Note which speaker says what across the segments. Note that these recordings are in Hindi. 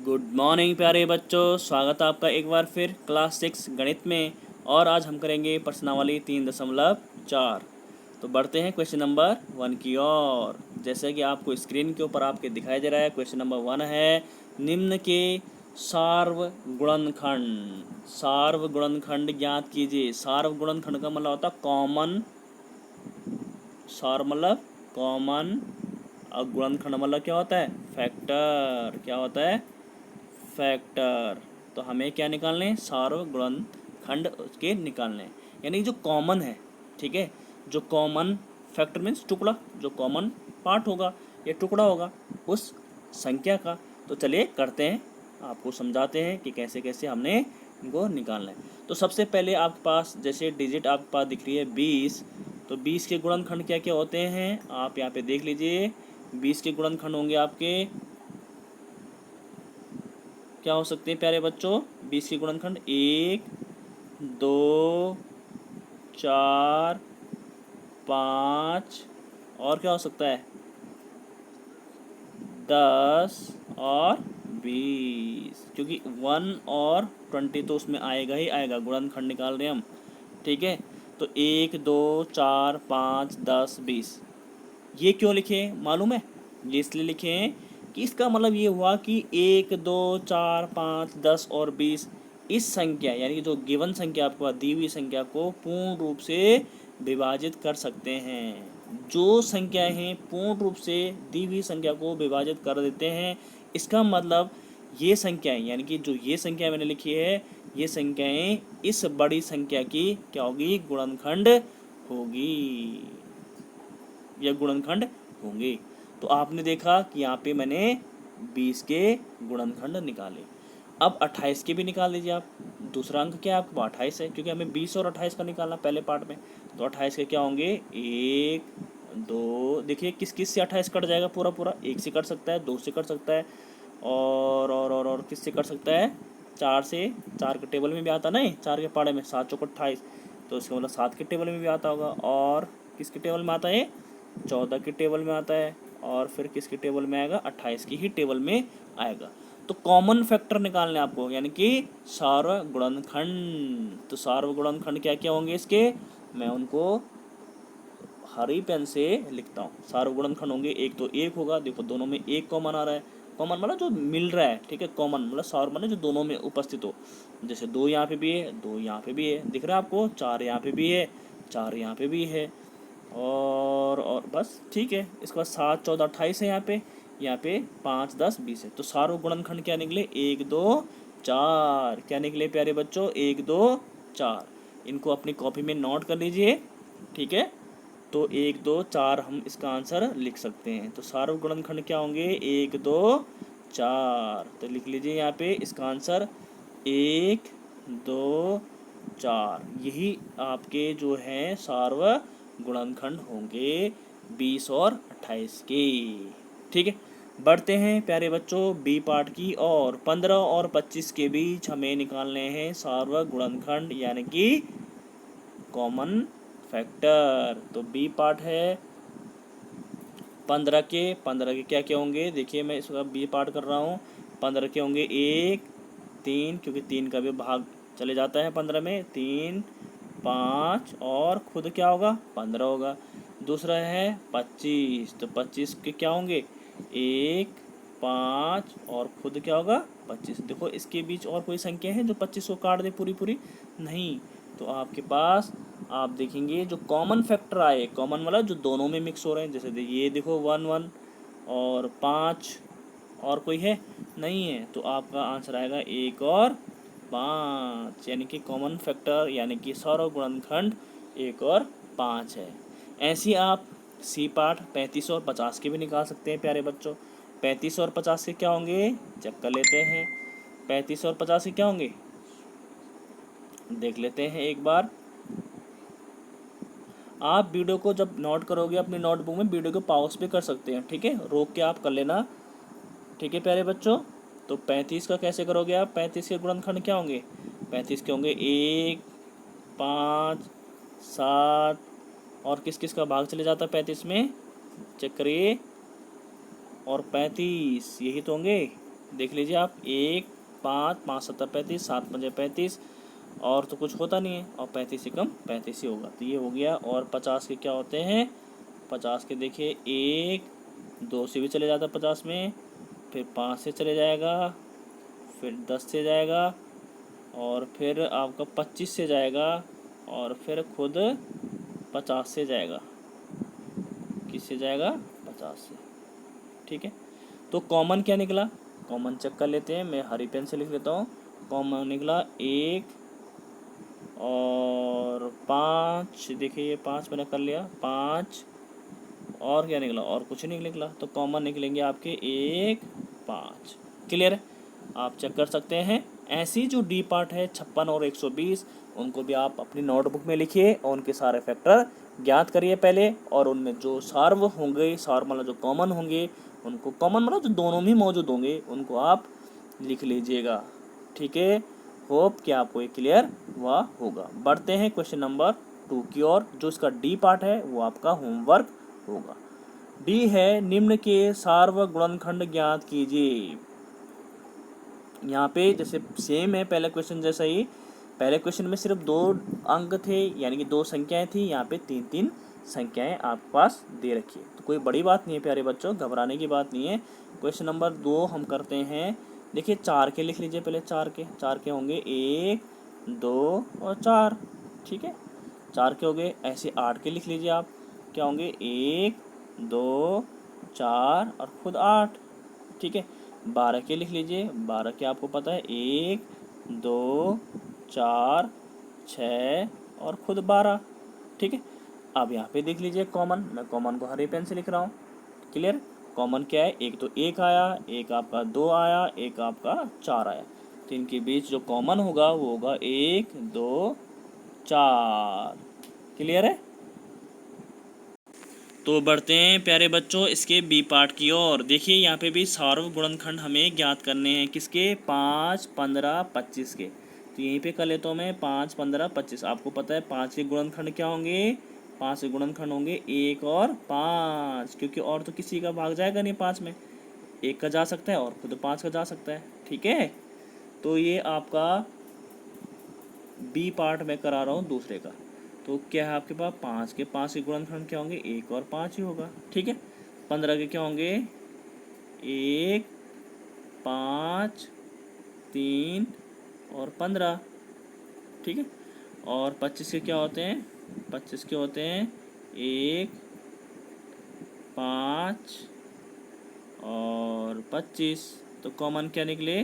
Speaker 1: गुड मॉर्निंग प्यारे बच्चों, स्वागत है आपका एक बार फिर क्लास 6 गणित में। और आज हम करेंगे प्रश्नावली 3.4। तो बढ़ते हैं क्वेश्चन नंबर 1 की ओर। जैसे कि आपको स्क्रीन के ऊपर आपके दिखाई दे रहा है, क्वेश्चन नंबर 1 है निम्न के सार्वगुणनखंड ज्ञात कीजिए। सार्वगुणनखंड का मतलब होता है कॉमन। सार मतलब कॉमन और गुणनखंड मतलब क्या होता है? फैक्टर। क्या होता है? फैक्टर। तो हमें क्या निकालने हैं? सार्वगुणनखंड उसके निकालने हैं, यानी जो कॉमन है। ठीक है, जो कॉमन फैक्टर मीन्स टुकड़ा, जो कॉमन पार्ट होगा या टुकड़ा होगा उस संख्या का। तो चलिए करते हैं, आपको समझाते हैं कि कैसे कैसे हमने इनको निकालना है। तो सबसे पहले आपके पास जैसे डिजिट आपके पास दिख रही है 20, तो 20 के गुणनखंड क्या क्या होते हैं आप यहाँ पे देख लीजिए। 20 के गुणनखंड होंगे आपके, क्या हो सकते हैं प्यारे बच्चों? 20 के गुणनखंड 1, 2, 4, 5 और क्या हो सकता है? 10 और 20, क्योंकि 1 और 20 तो उसमें आएगा ही आएगा, गुणनखंड निकाल रहे हैं हम। ठीक है, तो 1, 2, 4, 5, 10, 20 ये क्यों लिखे मालूम है? ये इसलिए लिखे हैं कि इसका मतलब ये हुआ कि 1, 2, 4, 5, 10 और 20 इस संख्या यानी कि जो गिवन संख्या आपको दी हुई संख्या को पूर्ण रूप से विभाजित कर सकते हैं। जो संख्याएं हैं पूर्ण रूप से दी हुई संख्या को विभाजित कर देते हैं, इसका मतलब ये संख्याएं यानी कि जो ये संख्या मैंने लिखी है, ये संख्याएं इस बड़ी संख्या की क्या होगी? गुणनखंड होगी या गुणनखंड होंगे। तो आपने देखा कि यहाँ पे मैंने 20 के गुणनखंड निकाले। अब 28 के भी निकाल दीजिए आप। दूसरा अंक क्या है आपको? 28 है, क्योंकि हमें 20 और 28 का निकालना पहले पार्ट में। तो 28 के क्या होंगे? 1, 2, देखिए किस किस से 28 कट जाएगा? पूरा पूरा 1 से कट सकता है, 2 से कट सकता है और किस से कट सकता है? 4 से। 4 के टेबल में भी आता नहीं, 4 के पाड़े में 7 चौक 28, तो इसका मतलब 7 के टेबल में भी आता होगा। और किसके टेबल में आता है? 14 के टेबल में आता है। और फिर किसके टेबल में आएगा? 28 की ही टेबल में आएगा। तो कॉमन फैक्टर निकालने आपको, यानी कि सार्वगुणनखंड। तो सार्वगुणनखंड क्या क्या होंगे इसके? मैं उनको हरी पेन से लिखता हूँ। सार्वगुणनखंड होंगे, एक तो 1 होगा, देखो दोनों में 1 कॉमन आ रहा है। कॉमन मतलब जो मिल रहा है, ठीक है। कॉमन मतलब सार्व मतलब जो दोनों में उपस्थित हो। जैसे 2 यहाँ पे भी है, 2 यहाँ पे भी है, दिख रहा है आपको? 4 यहाँ पे भी है, 4 यहाँ पे भी है। और बस ठीक है। इसके बाद 7, 14, 28 है यहाँ पे 5, 10, 20 है। तो सार्वगुणनखंड क्या निकले? 1, 2, 4। क्या निकले प्यारे बच्चों? 1, 2, 4। इनको अपनी कॉपी में नोट कर लीजिए, ठीक है। तो 1, 2, 4 हम इसका आंसर लिख सकते हैं। तो सार्वगुणनखंड क्या होंगे? 1, 2, 4। तो लिख लीजिए यहाँ पे इसका आंसर 1, 2, 4। यही आपके जो हैं सार्वगुणनखंड होंगे 20 और 28 के। ठीक है, बढ़ते हैं प्यारे बच्चों बी पार्ट की और 15 और 25 के बीच हमें निकालने हैं सार्वगुणनखंड यानी कि कॉमन फैक्टर। तो बी पार्ट है 15 के क्या क्या होंगे? देखिए मैं इसका बी पार्ट कर रहा हूँ। 15 के होंगे 1, 3, क्योंकि 3 का भी भाग चले जाता है 15 में, 3, 5 और खुद क्या होगा? 15 होगा। दूसरा है 25, तो 25 के क्या होंगे? 1, 5 और खुद क्या होगा? 25। देखो इसके बीच और कोई संख्या है जो 25 को काट दे पूरी पूरी? नहीं। तो आपके पास आप देखेंगे जो कॉमन फैक्टर आए, कॉमन मतलब जो दोनों में मिक्स हो रहे हैं, जैसे ये देखो 1, 1 और 5 और कोई है? नहीं है। तो आपका आंसर आएगा 1 और 5, यानी कि कॉमन फैक्टर यानी कि सार्वगुणनखंड 1 और 5 है। ऐसी आप सी पार्ट 35 और 50 के भी निकाल सकते हैं प्यारे बच्चों। 35 और 50 के क्या होंगे? चेक कर लेते हैं। 35 और 50 के क्या होंगे? देख लेते हैं एक बार। आप वीडियो को जब नोट करोगे अपनी नोटबुक में, वीडियो को पॉज भी कर सकते हैं, ठीक है, रोक के आप कर लेना। ठीक है प्यारे बच्चों, तो 35 का कैसे करोगे आप? 35 के गुणनखंड क्या होंगे? 35 के होंगे 1, 5, 7 और किस किस का भाग चले जाता है 35 में? चेक करिए। और 35 यही तो होंगे। देख लीजिए आप, 1 5 5 7 35, 7 5 35, और तो कुछ होता नहीं है, और 35 से कम 35 ही होगा, तो ये हो गया। और 50 के क्या होते हैं, 50 के देखिए 1 2 से भी चले जाता है 50 में, फिर 5 से चले जाएगा, फिर 10 से जाएगा, और फिर आपका 25 से जाएगा, और फिर खुद 50 से जाएगा। किससे जाएगा, 50 से। ठीक है, तो कॉमन क्या निकला, कॉमन चेक कर लेते हैं, मैं हरी पेन से लिख लेता हूँ। कॉमन निकला 1 और 5, देखिए ये 5 मैंने कर लिया, 5, और क्या निकला, और कुछ नहीं निकला, तो कॉमन निकलेंगे आपके 1 5। क्लियर है, आप चेक कर सकते हैं। ऐसी जो डी पार्ट है 56 और 120, उनको भी आप अपनी नोटबुक में लिखिए और उनके सारे फैक्टर ज्ञात करिए पहले, और उनमें जो सार्व होंगे, सार्व मतलब जो कॉमन होंगे, उनको कॉमन मतलब जो दोनों में मौजूद होंगे उनको आप लिख लीजिएगा। ठीक है, होप कि आपको ये क्लियर हुआ होगा। बढ़ते हैं क्वेश्चन नंबर 2 की ओर, जो इसका डी पार्ट है वो आपका होमवर्क होगा। डी है, निम्न के सार्व गुणनखंड ज्ञात कीजिए। यहाँ पे जैसे सेम है पहले क्वेश्चन जैसा ही, पहले क्वेश्चन में सिर्फ 2 अंक थे, यानी कि 2 संख्याएं थी, यहाँ पे 3 संख्याएं आपके पास दे रखी है, तो कोई बड़ी बात नहीं है प्यारे बच्चों, घबराने की बात नहीं है। क्वेश्चन नंबर 2 हम करते हैं। देखिए 4 के लिख लीजिए पहले, 4 के होंगे 1 2 और 4। ठीक है, 4 के हो गए। ऐसे 8 के लिख लीजिए आप, क्या होंगे 1 2 4 और खुद 8। ठीक है, 12 के लिख लीजिए, 12 के आपको पता है 1 2 4 6 और खुद 12। ठीक है, अब यहाँ पे देख लीजिए कॉमन, मैं कॉमन को हरे पेन से लिख रहा हूँ। क्लियर, कॉमन क्या है, एक तो 1 आया, एक आपका 2 आया, एक आपका 4 आया, तो इनके बीच जो कॉमन होगा वो होगा 1 2 4। क्लियर है, तो बढ़ते हैं प्यारे बच्चों इसके बी पार्ट की ओर। देखिए यहाँ पे भी सार्व गुणनखंड हमें ज्ञात करने हैं, किसके, 5 15 25 के। तो यहीं पे कर लेता हूँ मैं, 5 15 25। आपको पता है 5 के गुणनखंड क्या होंगे, 5 के गुणनखंड होंगे 1 और 5, क्योंकि और तो किसी का भाग जाएगा नहीं 5 में, 1 का जा सकता है और खुद 5 का जा सकता है। ठीक है, तो ये आपका बी पार्ट में करा रहा हूँ दूसरे का। तो क्या है आपके पास, 5 के गुणनखंड क्या होंगे, 1 और 5 ही होगा। ठीक है, 15 के क्या होंगे, 1 5 3 और 15। ठीक है, और 25 के क्या होते हैं, 25 के होते हैं 1 5 और 25। तो कॉमन क्या निकले,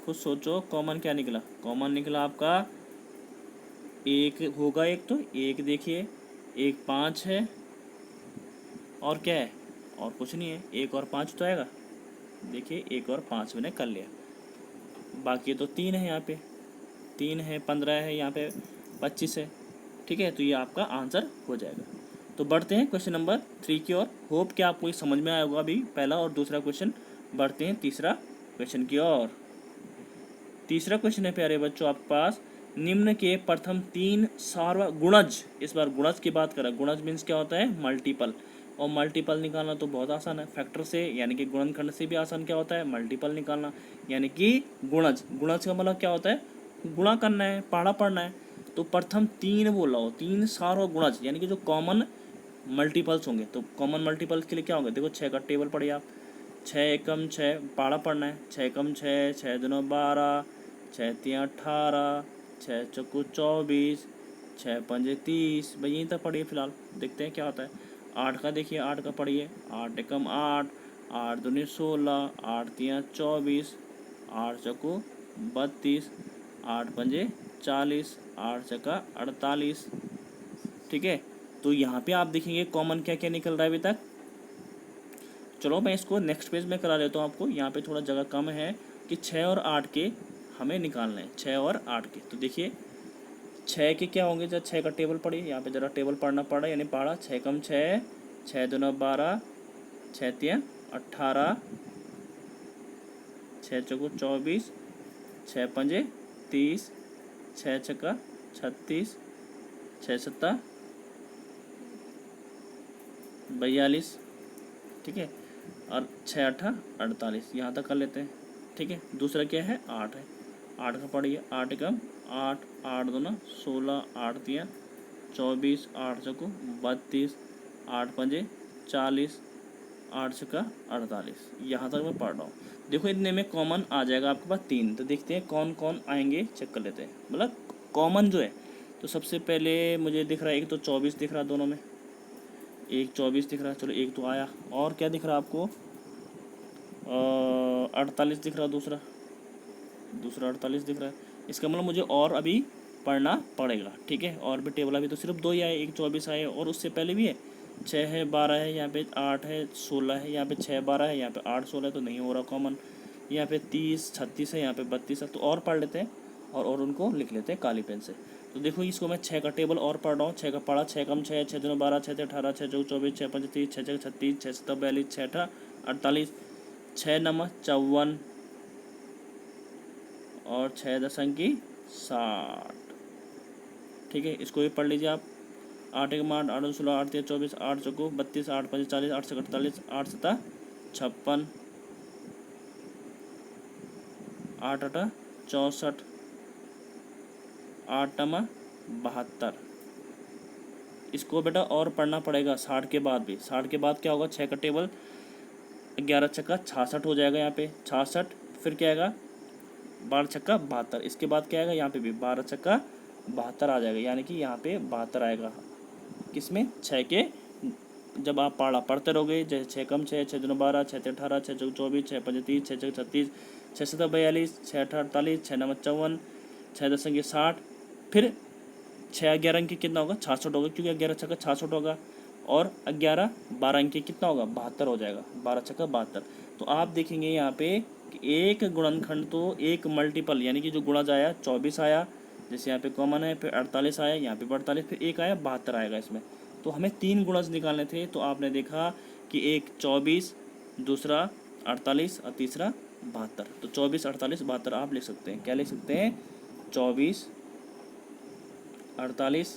Speaker 1: खुद सोचो, कॉमन क्या निकला, कॉमन निकला आपका 1 होगा, एक तो 1 देखिए, 1 5 है, और क्या है, और कुछ नहीं है, 1 और 5 तो आएगा। देखिए 1 और 5 मैंने कर लिया, बाकी तो 3 है, यहाँ पे 3 है, 15 है, यहाँ पे 25 है। ठीक है, तो ये आपका आंसर हो जाएगा। तो बढ़ते हैं क्वेश्चन नंबर 3 की ओर। होप कि आपको ये समझ में आया होगा अभी पहला और दूसरा क्वेश्चन। बढ़ते हैं तीसरा क्वेश्चन की ओर। तीसरा क्वेश्चन है प्यारे बच्चों आपके पास, निम्न के प्रथम 3 सार्वगुणज, इस बार गुणज की बात करें, गुणज मीन्स क्या होता है, मल्टीपल, और मल्टीपल निकालना तो बहुत आसान है, फैक्टर से यानी कि गुणनखंड से भी आसान क्या होता है, मल्टीपल निकालना, यानी कि गुणज। गुणज का मतलब क्या होता है, गुणा करना है, पढ़ा पढ़ना है। तो प्रथम 3 बोला हो, 3 सार्वगुणज यानी कि जो कॉमन मल्टीपल्स होंगे, तो कॉमन मल्टीपल्स के लिए क्या होंगे, देखो 6 का टेबल पढ़िए आप, 6 एकम 6 पढ़ा पढ़ना है, 6 एकम 6, 6 दूना 12, 6 तिया 18, 6 चौको 24, 6 पंजे 30। भाई यहीं तक पढ़िए फिलहाल, देखते हैं क्या होता है। 8 का देखिए, 8 का पढ़िए, 8 एकम 8, 8 दूनी 16, 8 तिया 24, 8 चौको 32, 8 पंजे 40, 8 चक्का 48। ठीक है, तो यहाँ पे आप देखेंगे कॉमन क्या क्या निकल रहा है अभी तक। चलो मैं इसको नेक्स्ट पेज में करा देता हूँ आपको, यहाँ पे थोड़ा जगह कम है कि 6 और 8 के हमें निकालना है, 6 और 8 के। तो देखिए 6 के क्या होंगे, जब 6 का टेबल पढ़िए, यहाँ पे ज़रा टेबल पढ़ना पड़ा, यानी पढ़ा 6 कम 6, 6 दूना 12, 6 तिया 18, 6 चौको 24, 6 पंजे 30, 6 छक्का 36, 6 सत्ता 42। ठीक है, और 6 8 48, यहाँ तक कर लेते हैं। ठीक है, दूसरा क्या है 8 है, 8 का पढ़िए, 8 एकम 8, 8 दूना 16, 8 तिया 24, 8 चौको 32, 8 पंजे 40, 8 छक्का 48, यहाँ तक मैं पढ़ रहा हूँ। देखो इतने में कॉमन आ जाएगा आपके पास 3, तो देखते हैं कौन कौन आएंगे, चेक कर लेते हैं, मतलब कॉमन जो है। तो सबसे पहले मुझे दिख रहा है एक तो 24 दिख रहा है दोनों में, एक 24 दिख रहा है, चलो एक तो आया। और क्या दिख रहा है आपको? 48 दिख रहा है, दूसरा 48 दिख रहा है। इसका मतलब मुझे और अभी पढ़ना पड़ेगा। ठीक है, और भी टेबल अभी तो सिर्फ 2 ही आए, एक 24 आए और उससे पहले भी है 6 है, 12 है, यहाँ पे 8 है, 16 है, यहाँ पे 6 12 है, यहाँ पे 8 16 है, तो नहीं हो रहा कॉमन। यहाँ पे 30 36 है, यहाँ पे 32 है, तो और पढ़ लेते हैं और उनको लिख लेते हैं काली पेन से। तो देखो इसको मैं 6 का टेबल और पढ़ रहा हूँ। 6 का पढ़ा, 6 कम 6, 6 दूना 12, 6 18, 6 चौक 24, 6 पंच 30, 6 छः 36, 6 सत्तर 42, 6 अठा 48, 6 नम 54 और 6 दशंक की 60। ठीक है, इसको भी पढ़ लीजिए आप। 8 एक 8, 8 16, 8 3 24, 8 चौको 32, 8 5 40, 8 से 48, 8 सता 56, 8 8 64, 8 टमा 72। इसको बेटा और पढ़ना पड़ेगा 60 के बाद भी। 60 के बाद क्या होगा? 6 का टेबल 11 छक्का 66 हो जाएगा, यहाँ पे 66, फिर क्या आएगा 12 छक्का 72। इसके बाद क्या आएगा? यहाँ पे भी 12 छक्का 72 आ जाएगा, यानी कि यहाँ पे 72 आएगा। किसमें? 6 के। जब आप पढ़ते रहोगे, जैसे 6 कम 6, 6 दूना 12, 6 18, 6 चौक 24, 6 पंच 30, 6 छः 36, 6 सत्तर 42, 6 अठा 48, 6 नम 54, 6 दशंक 60, फिर 6 11 अंक कितना होगा? 66 होगा, क्योंकि 11 छक्का 66 होगा, और 11 12 अंक कितना होगा? 72 हो जाएगा, 12 छक्का 72। तो आप देखेंगे यहाँ पे कि एक गुणनखंड तो एक मल्टीपल, यानी कि जो गुणा आया 24 आया, जैसे यहाँ पे कॉमन है, फिर 48 आया, यहाँ पे 48, फिर एक आया 72 आएगा इसमें। तो हमें 3 गुणज निकालने थे, तो आपने देखा कि एक 24, दूसरा 48 और तीसरा 72। तो 24 48 72 आप लिख सकते हैं। क्या लिख सकते हैं? 24 48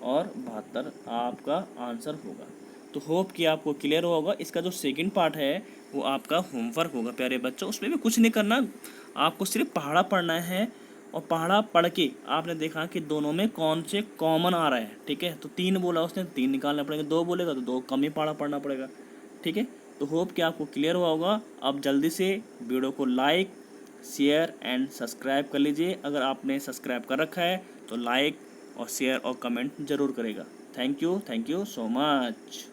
Speaker 1: और 72 आपका आंसर होगा। तो होप कि आपको क्लियर होगा। इसका जो सेकंड पार्ट है वो आपका होमवर्क होगा प्यारे बच्चों, उसमें भी कुछ नहीं करना, आपको सिर्फ पहाड़ा पढ़ना है, और पहाड़ा पढ़ के आपने देखा कि दोनों में कौन से कॉमन आ रहा है। ठीक है, तो 3 बोला उसने, 3 निकालना पड़ेगा, 2 बोलेगा तो 2 कम ही पहाड़ा पढ़ना पड़ेगा। ठीक है, तो होप कि आपको क्लियर हुआ होगा। अब जल्दी से वीडियो को लाइक शेयर एंड सब्सक्राइब कर लीजिए। अगर आपने सब्सक्राइब कर रखा है तो लाइक और शेयर और कमेंट ज़रूर करेगा। Thank you so much.